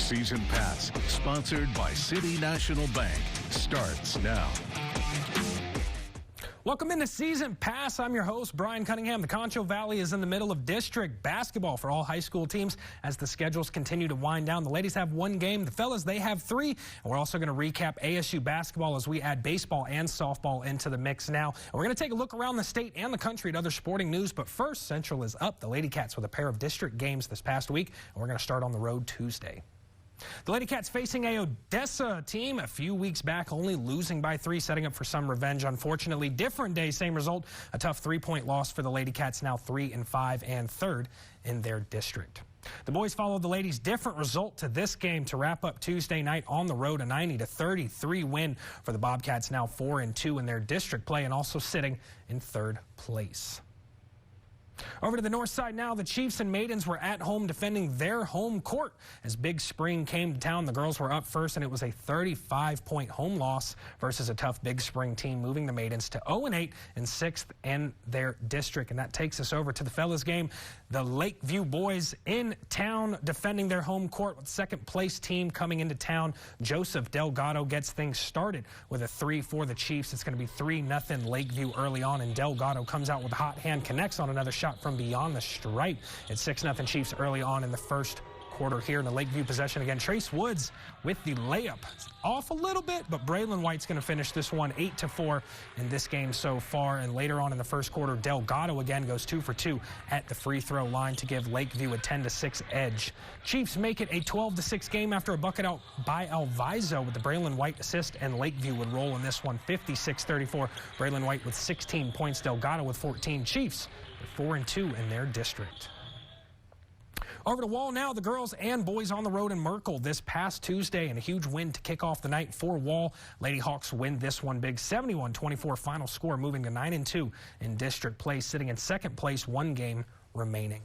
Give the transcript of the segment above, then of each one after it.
Season Pass, sponsored by City National Bank, starts now. Welcome into Season Pass. I'm your host, Brian Cunningham. The Concho Valley is in the middle of district basketball for all high school teams as the schedules continue to wind down. The ladies have one game. The fellas, they have three. And we're also going to recap ASU basketball as we add baseball and softball into the mix now. And we're going to take a look around the state and the country at other sporting news. But first, Central is up. The Lady Cats with a pair of district games this past week. And we're going to start on the road Tuesday. The Lady Cats facing a Odessa team a few weeks back, only losing by 3, setting up for some revenge. Unfortunately, different day, same result. A tough 3-point loss for the Lady Cats, now 3-5 and third in their district. The boys followed the ladies' different result to this game to wrap up Tuesday night on the road, a 90-33 win for the Bobcats, now 4-2 in their district play and also sitting in third place. Over to the north side now, the Chiefs and Maidens were at home defending their home court. As Big Spring came to town, the girls were up first, and it was a 35-point home loss versus a tough Big Spring team, moving the Maidens to 0-8 and 6th in their district. And that takes us over to the fellas game. The Lakeview boys in town defending their home court with second-place team coming into town. Joseph Delgado gets things started with a 3 for the Chiefs. It's going to be 3-0 Lakeview early on, and Delgado comes out with a hot hand, connects on another shot from beyond the stripe. It's 6-0 Chiefs early on in the first quarter here in the Lakeview possession again. Trace Woods with the layup. It's off a little bit, but Braylon White's going to finish this one 8-4 in this game so far. And later on in the first quarter, Delgado again goes 2 for 2 at the free throw line to give Lakeview a 10-6 edge. Chiefs make it a 12-6 game after a bucket out by Alviso with the Braylon White assist, and Lakeview would roll in this one 56-34. Braylon White with 16 points, Delgado with 14. Chiefs 4-2 in their district. Over to Wall now, the girls and boys on the road in Merkel this past Tuesday, and a huge win to kick off the night for Wall. Lady Hawks win this one big, 71-24 final score, moving to 9-2 in district play, sitting in second place, one game remaining.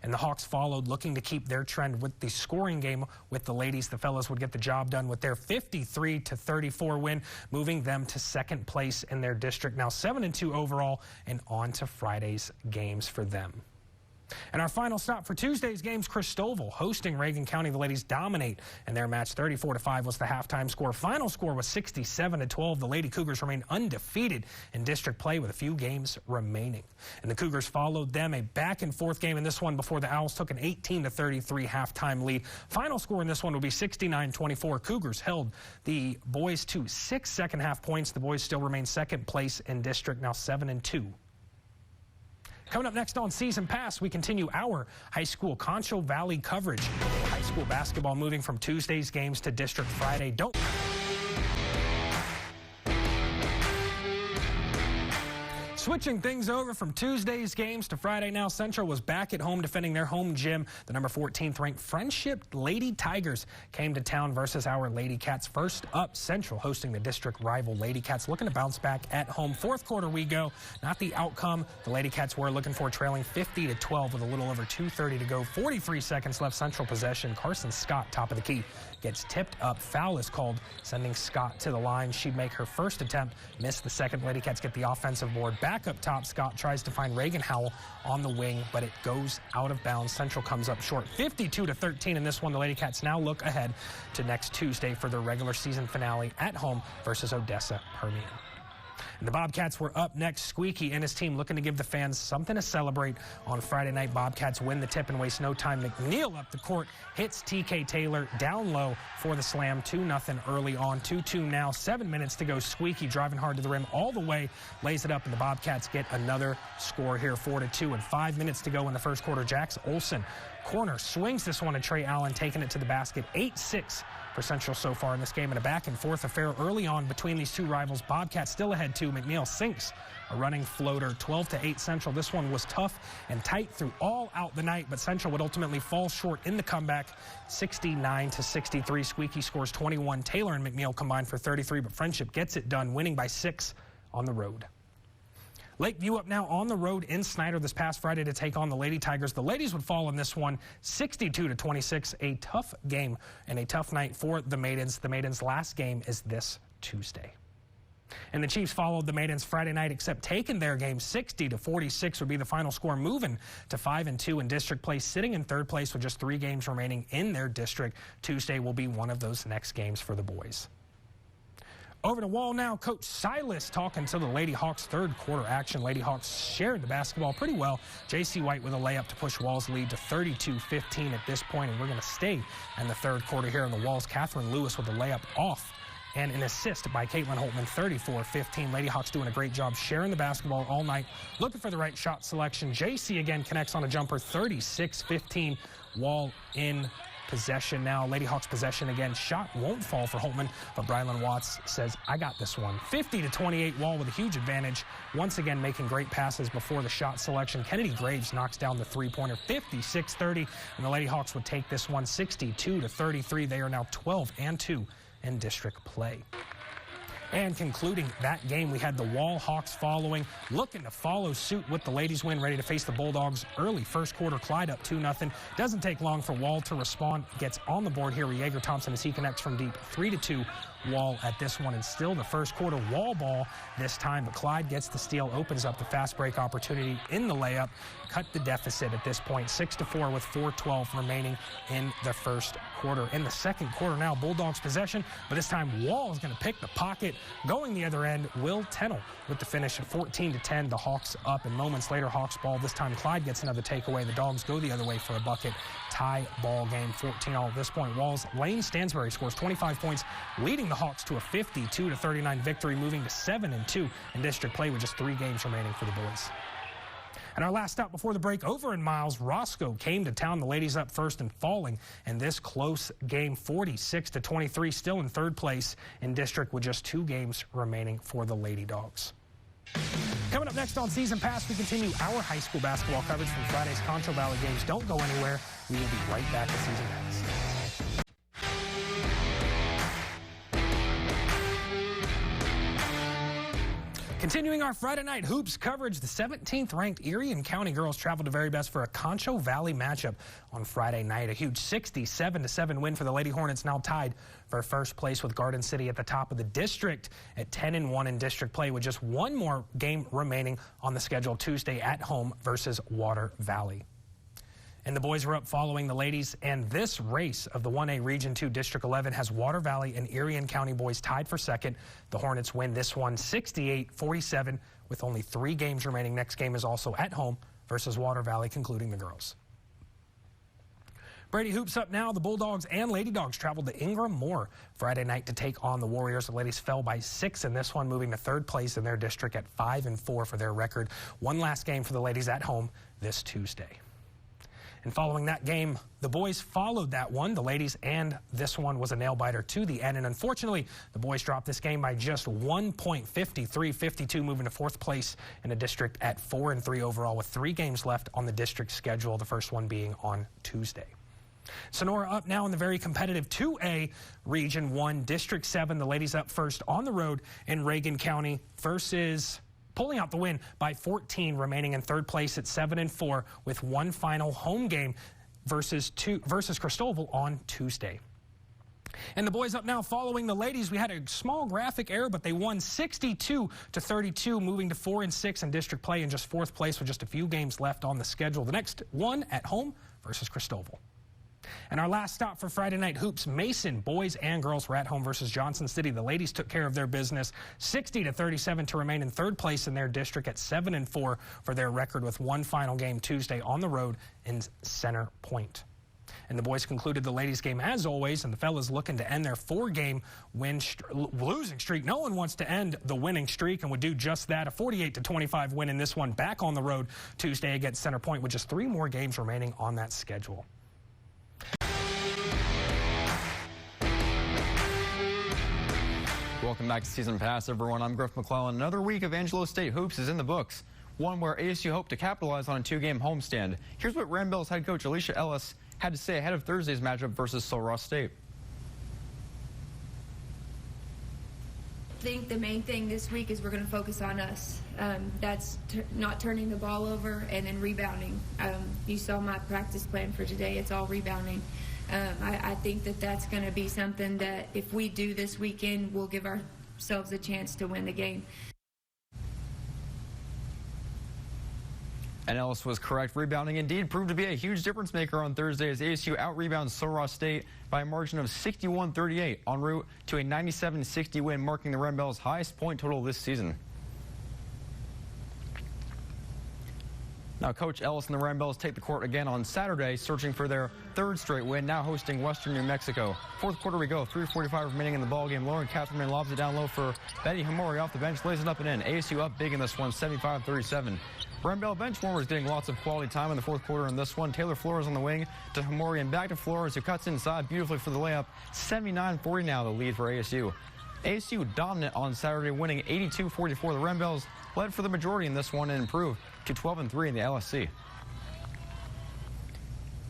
And the Hawks followed, looking to keep their trend with the scoring game with the ladies. The fellas would get the job done with their 53-34 win, moving them to second place in their district, now 7-2 overall, and on to Friday's games for them. And our final stop for Tuesday's games, Christoval hosting Reagan County. The ladies dominate in their match. 34-5 was the halftime score. Final score was 67-12. The Lady Cougars remain undefeated in district play with a few games remaining. And the Cougars followed them, a back-and-forth game in this one before the Owls took an 18-33 halftime lead. Final score in this one will be 69-24. Cougars held the boys to 6 second-half points. The boys still remain second place in district, now 7-2. Coming up next on Season Pass, we continue our high school Concho Valley coverage. High school basketball moving from Tuesday's games to District Friday. Switching things over from Tuesday's games to Friday now, Central was back at home defending their home gym. The number 14th ranked Friendship Lady Tigers came to town versus our Lady Cats. First up, Central hosting the district rival Lady Cats, looking to bounce back at home. Fourth quarter we go. Not the outcome the Lady Cats were looking for, trailing 50-12 with a little over 2:30 to go. 43 seconds left, Central possession. Carson Scott, top of the key, gets tipped up. Foul is called, sending Scott to the line. She'd make her first attempt, miss the second. Lady Cats get the offensive board. Back up top, Scott tries to find Reagan Howell on the wing, but it goes out of bounds. Central comes up short, 52-13 in this one. The Lady Cats now look ahead to next Tuesday for their regular season finale at home versus Odessa Permian. And the Bobcats were up next. Squeaky and his team looking to give the fans something to celebrate on Friday night. Bobcats win the tip and waste no time. McNeil up the court, hits TK Taylor down low for the slam. 2-0 early on. 2-2 now. 7 minutes to go. Squeaky driving hard to the rim all the way, lays it up, and the Bobcats get another score here, 4-2. And 5 minutes to go in the first quarter. Jax Olsen, corner, swings this one to Trey Allen, taking it to the basket. 8-6 for Central so far in this game, and a back-and-forth affair early on between these two rivals. Bobcats still ahead, too. McNeil sinks a running floater, 12-8 Central. This one was tough and tight through all out the night, but Central would ultimately fall short in the comeback, 69-63. Squeaky scores 21. Taylor and McNeil combined for 33, but Friendship gets it done, winning by 6 on the road. Lakeview up now on the road in Snyder this past Friday to take on the Lady Tigers. The ladies would fall in this one 62-26. A tough game and a tough night for the Maidens. The Maidens' last game is this Tuesday. And the Chiefs followed the Maidens Friday night, except taking their game 60-46 would be the final score, moving to 5-2 in district play, sitting in third place with just 3 games remaining in their district. Tuesday will be one of those next games for the boys. Over to Wall now. Coach Silas talking to the Lady Hawks third quarter action. Lady Hawks shared the basketball pretty well. J.C. White with a layup to push Wall's lead to 32-15 at this point, and we're going to stay in the third quarter here in the Walls. Catherine Lewis with a layup off and an assist by Caitlin Holtman, 34-15. Lady Hawks doing a great job sharing the basketball all night, looking for the right shot selection. J.C. again connects on a jumper, 36-15. Wall in possession now. Lady Hawks possession again. Shot won't fall for Holtman, but Brylan Watts says, I got this one. 50-28, Wall with a huge advantage. Once again, making great passes before the shot selection. Kennedy Graves knocks down the three-pointer, 56-30, and the Lady Hawks would take this one 62-33. They are now 12-2 in district play. And concluding that game, we had the Wall Hawks following, looking to follow suit with the ladies win, ready to face the Bulldogs early first quarter. Clyde up 2-0. Doesn't take long for Wall to respond. Gets on the board here with Yeager Thompson as he connects from deep, 3-2. Wall at this one, and still the first quarter Wall ball this time, but Clyde gets the steal, opens up the fast break opportunity in the layup, cut the deficit at this point 6-4 with 4:12 remaining in the first quarter. In the second quarter now, Bulldogs possession, but this time Wall is going to pick the pocket. Going the other end, Will Tennell with the finish at 14-10. The Hawks up, and moments later Hawks ball. This time Clyde gets another takeaway. The Dogs go the other way for a bucket. Tie ball game, 14-all at this point. Wall's Lane Stansbury scores 25 points, leading the Hawks to a 52-39 victory, moving to 7-2 in district play with just 3 games remaining for the boys. And our last stop before the break, over in Miles, Roscoe came to town. The ladies up first and falling in this close game, 46-23, still in third place in district with just 2 games remaining for the Lady Dogs. Coming up next on Season Pass, we continue our high school basketball coverage from Friday's Concho Valley games. Don't go anywhere. We will be right back with Season Pass. Continuing our Friday night hoops coverage, the 17th ranked Erie and County girls traveled to Very Best for a Concho Valley matchup on Friday night. A huge 67-7 win for the Lady Hornets, now tied for first place with Garden City at the top of the district at 10-1 in district play, with just 1 more game remaining on the schedule Tuesday at home versus Water Valley. And the boys were up following the ladies, and this race of the 1A Region 2 District 11 has Water Valley and Erie and County boys tied for second. The Hornets win this one 68-47 with only 3 games remaining. Next game is also at home versus Water Valley, concluding the girls. Brady Hoops up now. The Bulldogs and Lady Dogs traveled to Ingram Moore Friday night to take on the Warriors. The ladies fell by 6 in this one, moving to third place in their district at 5-4 for their record. One last game for the ladies at home this Tuesday. And following that game, the boys followed that one. The ladies, and this one was a nail-biter to the end. And unfortunately, the boys dropped this game by just 1 point, 53-52, moving to fourth place in the district at 4-3 overall with 3 games left on the district schedule, the first one being on Tuesday. Sonora up now in the very competitive 2A Region 1, District 7. The ladies up first on the road in Reagan County versus pulling out the win by 14, remaining in third place at 7-4 with one final home game versus Cristobal on Tuesday. And the boys up now following the ladies. We had a small graphic error, but they won 62-32, moving to 4-6 in district play in just fourth place with just a few games left on the schedule. The next one at home versus Cristobal. And our last stop for Friday night hoops, Mason boys and girls were at home versus Johnson City. The ladies took care of their business, 60-37 to remain in third place in their district at 7-4 for their record with one final game Tuesday on the road in Center Point. And the boys concluded the ladies game as always, and the fellas looking to end their 4-game losing streak. No one wants to end the winning streak and would do just that. A 48-25 win in this one, back on the road Tuesday against Center Point with just 3 more games remaining on that schedule. Welcome back to Season Pass, everyone. I'm Griff McClellan. Another week of Angelo State hoops is in the books, one where ASU hoped to capitalize on a 2-game homestand. Here's what Rambills head coach Alicia Ellis had to say ahead of Thursday's matchup versus Sul Ross State. I think the main thing this week is we're going to focus on us. That's not turning the ball over and then rebounding. You saw my practice plan for today. It's all rebounding. I think that that's going to be something that if we do this weekend, we'll give ourselves a chance to win the game. And Ellis was correct. Rebounding indeed proved to be a huge difference maker on Thursday as ASU out-rebounds Sul Ross State by a margin of 61-38 en route to a 97-60 win, marking the Red Bell's highest point total this season. Now, Coach Ellis and the Red Bells take the court again on Saturday, searching for their third straight win, now hosting Western New Mexico. Fourth quarter we go, 3:45 remaining in the ballgame. Lauren Catherman lobs it down low for Betty Hamori off the bench, lays it up and in. ASU up big in this one, 75-37. Red Bell bench warmers getting lots of quality time in the fourth quarter in this one. Taylor Flores on the wing to Hamori and back to Flores, who cuts inside beautifully for the layup. 79-40 now the lead for ASU. ASU dominant on Saturday, winning 82-44. The Red Bells led for the majority in this one and improved to 12-3 in the LSC.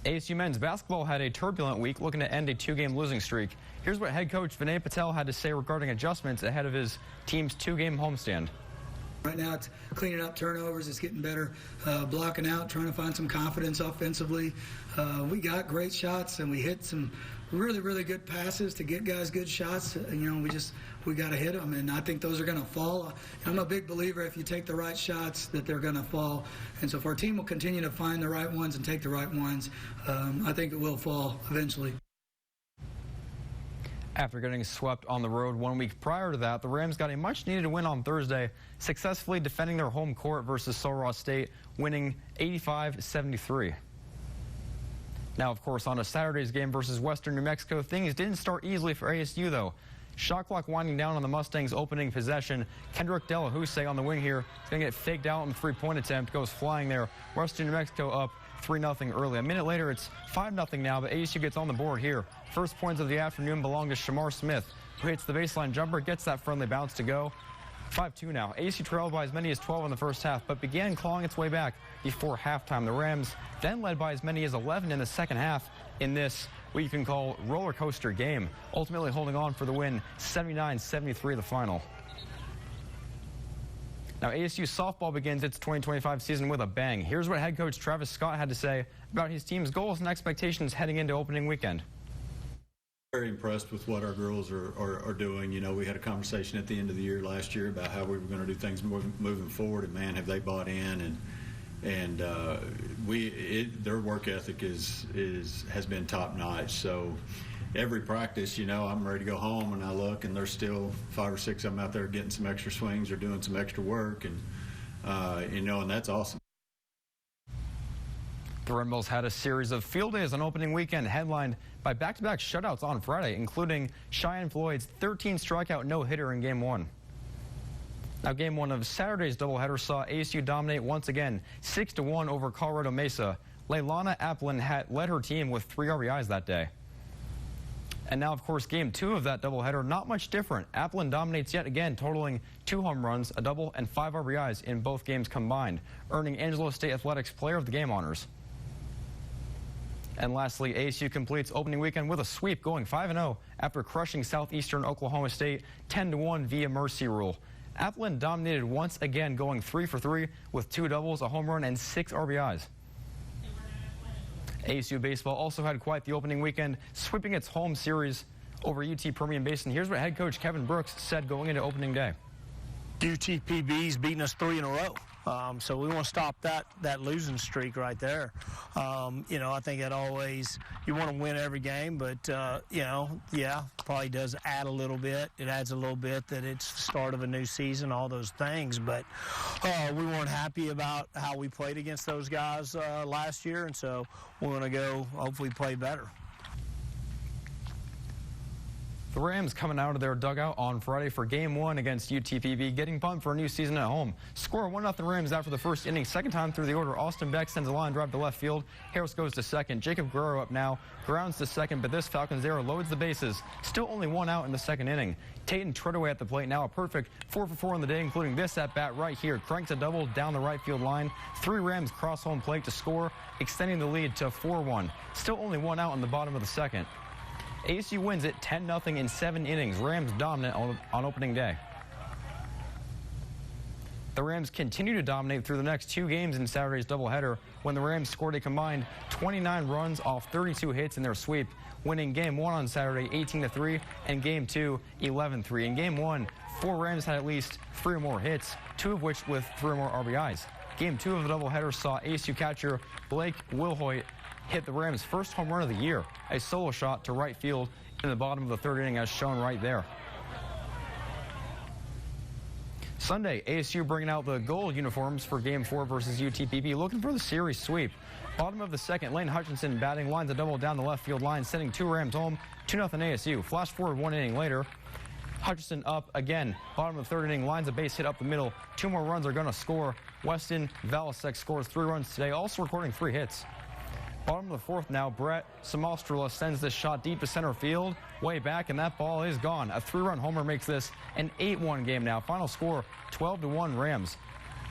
ASU men's basketball had a turbulent week, looking to end a two-game losing streak. Here's what head coach Vinay Patel had to say regarding adjustments ahead of his team's two-game homestand. Right now it's cleaning up turnovers, it's getting better, blocking out, trying to find some confidence offensively. We got great shots and we hit some really good passes to get guys good shots. We got to hit them, and I think those are going to fall. I'm a big believer if you take the right shots that they're going to fall. And so if our team will continue to find the right ones and take the right ones, I think it will fall eventually. After getting swept on the road 1 week prior to that, the Rams got a much-needed win on Thursday, successfully defending their home court versus Sul Ross State, winning 85-73. Now, of course, on a Saturday's game versus Western New Mexico, things didn't start easily for ASU, though. Shot clock winding down on the Mustangs' opening possession. Kendrick Delahousse on the wing here is going to get faked out on the three-point attempt, goes flying there. Western New Mexico up 3-0 early. A minute later, it's 5-0 now, but ASU gets on the board here. First points of the afternoon belong to Shamar Smith, who hits the baseline jumper, gets that friendly bounce to go. 5-2 now. ASU trailed by as many as 12 in the first half, but began clawing its way back before halftime. The Rams then led by as many as 11 in the second half in this, what you can call, roller coaster game, ultimately holding on for the win, 79-73 the final. Now, ASU softball begins its 2025 season with a bang. Here's what head coach Travis Scott had to say about his team's goals and expectations heading into opening weekend. Very impressed with what our girls are doing. You know, we had a conversation at the end of the year last year about how we were going to do things moving forward, and man, have they bought in. And their work ethic has been top notch. So every practice, you know, I'm ready to go home, and I look, and there's still 5 or 6 of them out there getting some extra swings or doing some extra work, and and that's awesome. The Red Bells had a series of field days on opening weekend, headlined by back-to-back shutouts on Friday, including Cheyenne Floyd's 13-strikeout no-hitter in Game 1. Now, Game 1 of Saturday's doubleheader saw ASU dominate once again, 6-1 over Colorado Mesa. Leilana Applin led her team with 3 RBIs that day. And now, of course, Game 2 of that doubleheader, not much different. Applin dominates yet again, totaling 2 home runs, a double, and 5 RBIs in both games combined, earning Angelo State Athletics Player of the Game honors. And lastly, ASU completes opening weekend with a sweep, going 5-0 after crushing Southeastern Oklahoma State 10-1 via mercy rule. Applin dominated once again, going 3 for 3 with 2 doubles, a home run, and 6 RBIs. ASU baseball also had quite the opening weekend, sweeping its home series over UT Permian Basin. Here's what head coach Kevin Brooks said going into opening day. UTPB's beating us 3 in a row. So we want to stop that losing streak right there. I think that always, you want to win every game, but, probably does add a little bit. It adds a little bit that it's the start of a new season, all those things. But we weren't happy about how we played against those guys last year, and so we're going to go hopefully play better. The Rams coming out of their dugout on Friday for Game 1 against UTPB, getting pumped for a new season at home. Score 1-0 Rams after the first inning. Second time through the order, Austin Beck sends a line drive to left field. Harris goes to second. Jacob Guerrero up now, grounds to second, but this Falcons error loads the bases. Still only 1 out in the second inning. Tayton Treadaway at the plate, now a perfect 4 for 4 on the day, including this at-bat right here. Cranks a double down the right field line. 3 Rams cross home plate to score, extending the lead to 4-1. Still only 1 out in the bottom of the second. ASU wins it 10-0 in 7 innings. Rams dominant on opening day. The Rams continue to dominate through the next 2 games in Saturday's doubleheader when the Rams scored a combined 29 runs off 32 hits in their sweep, winning Game 1 on Saturday 18-3 and Game 2 11-3. In Game 1, 4 Rams had at least 3 or more hits, 2 of which with 3 or more RBIs. Game 2 of the doubleheader saw ASU catcher Blake Wilhoit hit the Rams' first home run of the year, a solo shot to right field in the bottom of the 3rd inning as shown right there. Sunday, ASU bringing out the gold uniforms for Game 4 versus UTPB, looking for the series sweep. Bottom of the 2nd, Lane Hutchinson batting lines a double down the left field line, sending 2 Rams home, 2-0 ASU. Flash forward 1 inning later, Hutchinson up again. Bottom of the 3rd inning, lines a base hit up the middle. 2 more runs are going to score. Weston Valasek scores 3 runs today, also recording 3 hits. Bottom of the 4th now, Brett Samostrula sends this shot deep to center field, way back, and that ball is gone. A 3-run homer makes this an 8-1 game now. Final score, 12-1 Rams.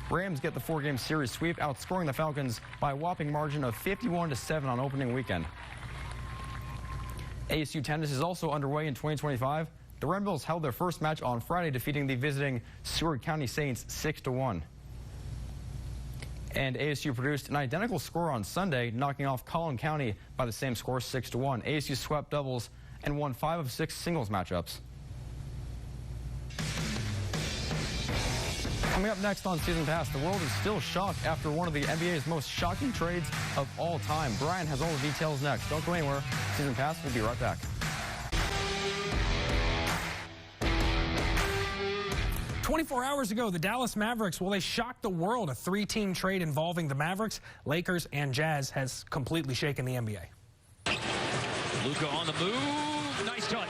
Rams get the 4-game series sweep, outscoring the Falcons by a whopping margin of 51-7 on opening weekend. ASU tennis is also underway in 2025. The Red Bulls held their first match on Friday, defeating the visiting Seward County Saints 6-1. And ASU produced an identical score on Sunday, knocking off Collin County by the same score, 6-1. ASU swept doubles and won 5 of 6 singles matchups. Coming up next on Season Pass, the world is still shocked after one of the NBA's most shocking trades of all time. Brian has all the details next. Don't go anywhere. Season Pass will be right back. 24 hours ago, the Dallas Mavericks, well, they shocked the world. A 3-team trade involving the Mavericks, Lakers, and Jazz has completely shaken the NBA. Luka on the move. Nice touch.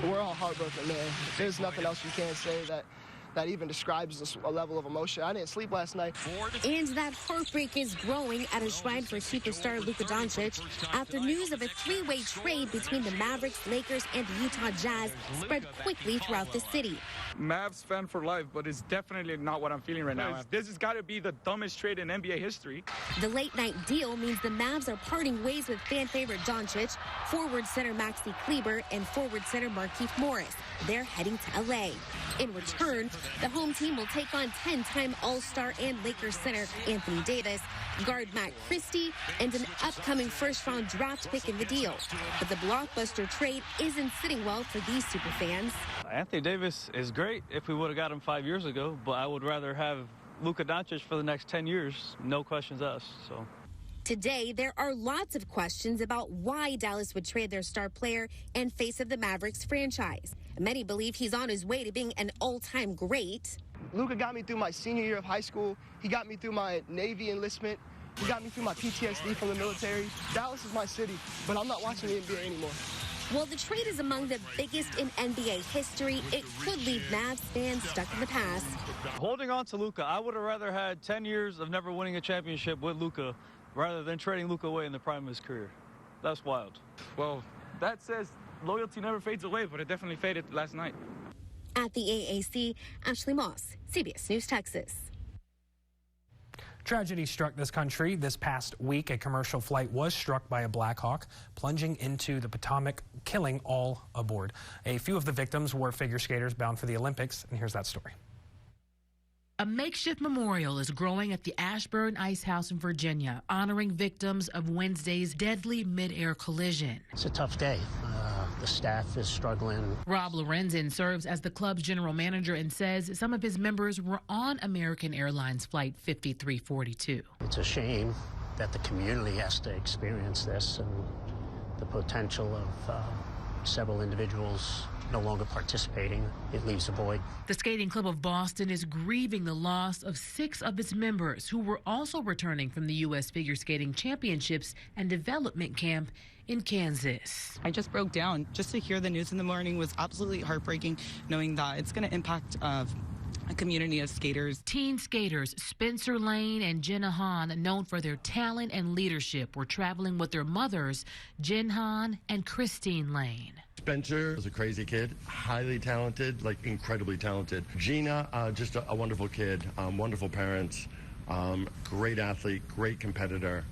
We're all heartbroken, man. There's nothing else you can say that even describes a level of emotion. I didn't sleep last night. And that heartbreak is growing at a shrine for superstar Luka Doncic after news of a 3-way trade between the Mavericks, Lakers, and the Utah Jazz spread quickly throughout the city. Mavs fan for life, but it's definitely not what I'm feeling right now. This has got to be the dumbest trade in NBA history. The late-night deal means the Mavs are parting ways with fan favorite Doncic, forward center Maxi Kleber, and forward center Markieff Morris. They're heading to L.A. In return, the home team will take on 10-time All-Star and Lakers center Anthony Davis, guard Matt Christie, and an upcoming first-round draft pick in the deal. But the blockbuster trade isn't sitting well for these superfans. Anthony Davis is great if we would have got him 5 years ago, but I would rather have Luka Doncic for the next 10 years. No questions asked. So. Today, there are lots of questions about why Dallas would trade their star player and face of the Mavericks franchise. Many believe he's on his way to being an all-time great. Luka got me through my senior year of high school. He got me through my Navy enlistment. He got me through my PTSD from the military. Dallas is my city, but I'm not watching the NBA anymore. While the trade is among the biggest in NBA history, it could leave Mavs fans stuck in the past. Holding on to Luka, I would have rather had 10 years of never winning a championship with Luka rather than trading Luka away in the prime of his career. That's wild. Well, that says loyalty never fades away, but it definitely faded last night. At the AAC, Ashley Moss, CBS News, Texas. Tragedy struck this country this past week. A commercial flight was struck by a Black Hawk, plunging into the Potomac, killing all aboard. A few of the victims were figure skaters bound for the Olympics, and here's that story. A makeshift memorial is growing at the Ashburn Ice House in Virginia, honoring victims of Wednesday's deadly mid-air collision. It's a tough day. The staff is struggling. Rob Lorenzen serves as the club's general manager and says some of his members were on American Airlines Flight 5342. It's a shame that the community has to experience this, and the potential of several individuals no longer participating, it leaves a void. The Skating Club of Boston is grieving the loss of 6 of its members who were also returning from the U.S. Figure Skating Championships and Development Camp in Kansas. I just broke down. Just to hear the news in the morning was absolutely heartbreaking, knowing that it's going to impact a community of skaters. Teen skaters Spencer Lane and Jenna Hahn, known for their talent and leadership, were traveling with their mothers, Jen Hahn and Christine Lane. Spencer was a crazy kid, highly talented, like incredibly talented. Gina, just a wonderful kid, wonderful parents, great athlete, great competitor,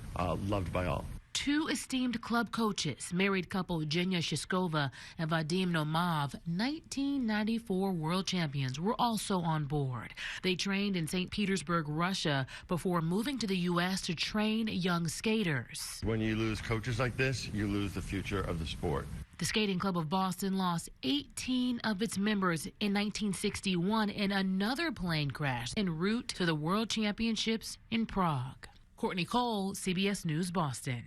loved by all. 2 esteemed club coaches, married couple Jenya Shishkova and Vadim Nomov, 1994 world champions, were also on board. They trained in St. Petersburg, Russia, before moving to the U.S. to train young skaters. When you lose coaches like this, you lose the future of the sport. The Skating Club of Boston lost 18 of its members in 1961 in another plane crash en route to the World Championships in Prague. Courtney Cole, CBS News, Boston.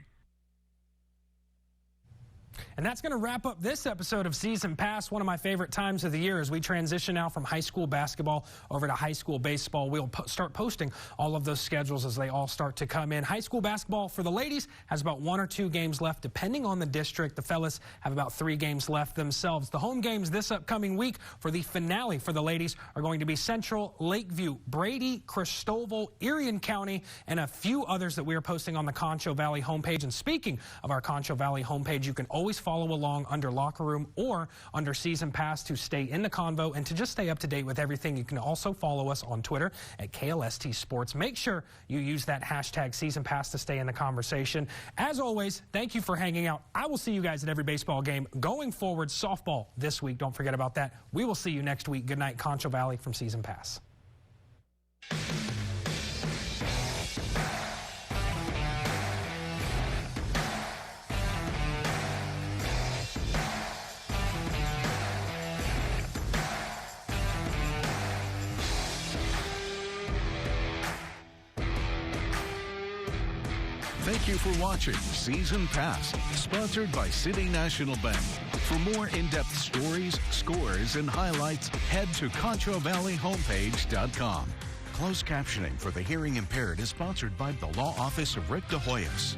And that's going to wrap up this episode of Season Pass, one of my favorite times of the year as we transition now from high school basketball over to high school baseball. We'll start posting all of those schedules as they all start to come in. High school basketball for the ladies has about 1 or 2 games left, depending on the district. The fellas have about 3 games left themselves. The home games this upcoming week for the finale for the ladies are going to be Central, Lakeview, Brady, Cristoval, Irion County, and a few others that we are posting on the Concho Valley homepage. And speaking of our Concho Valley homepage, you can always follow along under Locker Room or under Season Pass to stay in the convo and to just stay up to date with everything. You can also follow us on Twitter at KLST Sports. Make sure you use that hashtag Season Pass to stay in the conversation. As always, thank you for hanging out. I will see you guys at every baseball game. Going forward, softball this week. Don't forget about that. We will see you next week. Good night, Concho Valley from Season Pass. Thank you for watching Season Pass, sponsored by City National Bank. For more in-depth stories, scores, and highlights, head to ConchoValleyHomepage.com. Closed captioning for the hearing impaired is sponsored by the Law Office of Rick DeHoyos.